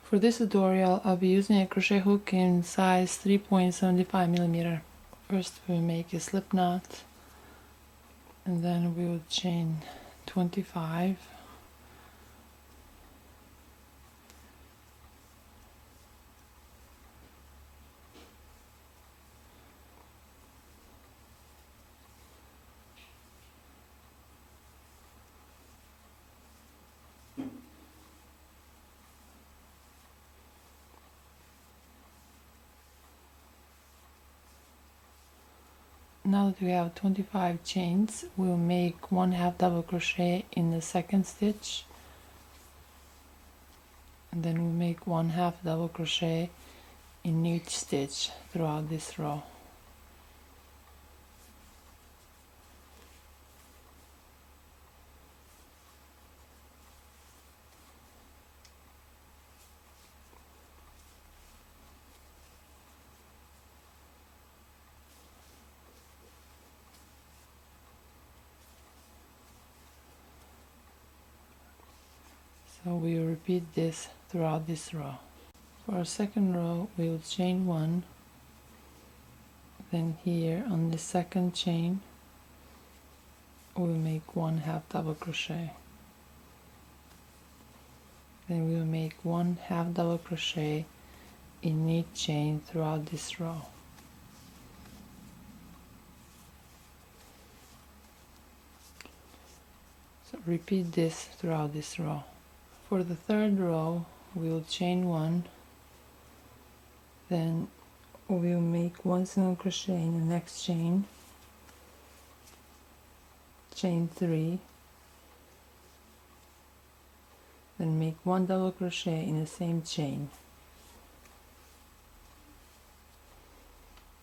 For this tutorial, I'll be using a crochet hook in size 3.75 millimeter. First we'll make a slip knot, and then we will chain 25. Now that we have 25 chains, we'll make 1/2 double crochet in the second stitch, and then we'll make 1/2 double crochet in each stitch throughout this row. So we will repeat this throughout this row. For our second row, we will chain 1, then here on the second chain we'll make 1/2 double crochet, then we will make 1/2 double crochet in each chain throughout this row. So repeat this throughout this row. For the third row, we'll chain 1, then we'll make 1 single crochet in the next chain, chain 3, then make 1 double crochet in the same chain,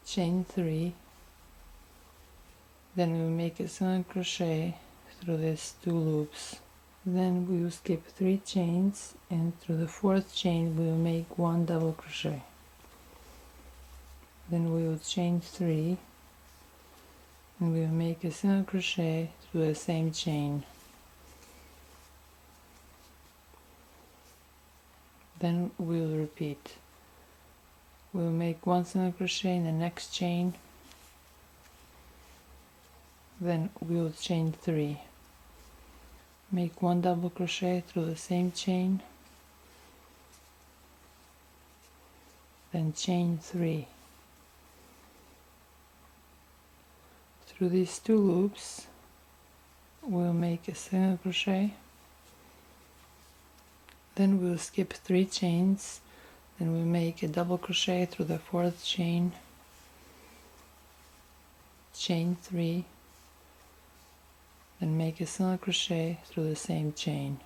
chain 3, then we'll make a single crochet through these 2 loops. Then we will skip 3 chains, and through the 4th chain we will make 1 double crochet. Then we will chain 3, and we will make a single crochet through the same chain. Then we will repeat. We will make 1 single crochet in the next chain, then we will chain 3. Make 1 double crochet through the same chain, then chain 3. Through these 2 loops we'll make a single crochet, then we'll skip 3 chains, then we'll make a double crochet through the 4th chain, chain 3, then make a single crochet through the same chain.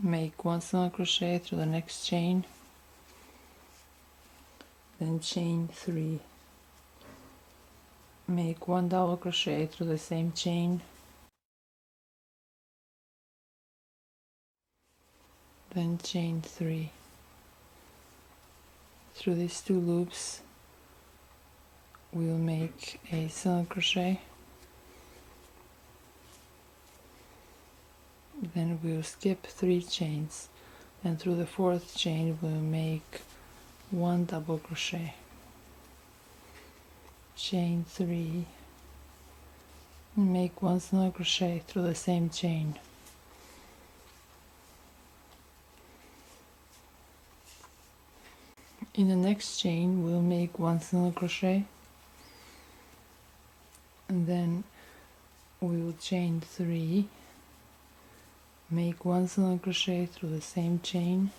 Make 1 single crochet through the next chain, then chain 3. Make 1 double crochet through the same chain, then chain 3. Through these 2 loops we'll make a single crochet, then we'll skip 3 chains, and through the 4th chain we'll make 1 double crochet, chain 3, and make 1 single crochet through the same chain. In the next chain we'll make 1 single crochet, and then we will chain 3, make 1 single crochet through the same chain,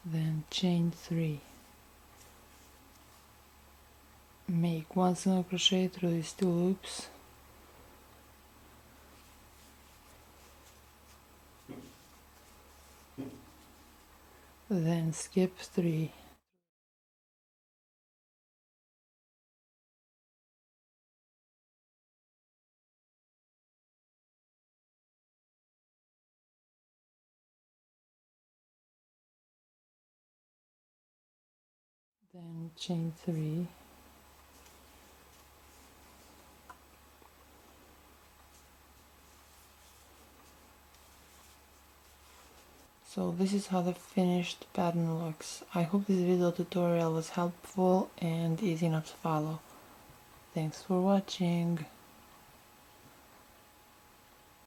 then chain 3. Make 1 single crochet through these 2 loops, then skip 3. Then chain 3, So this is how the finished pattern looks. I hope this video tutorial was helpful and easy enough to follow. Thanks for watching.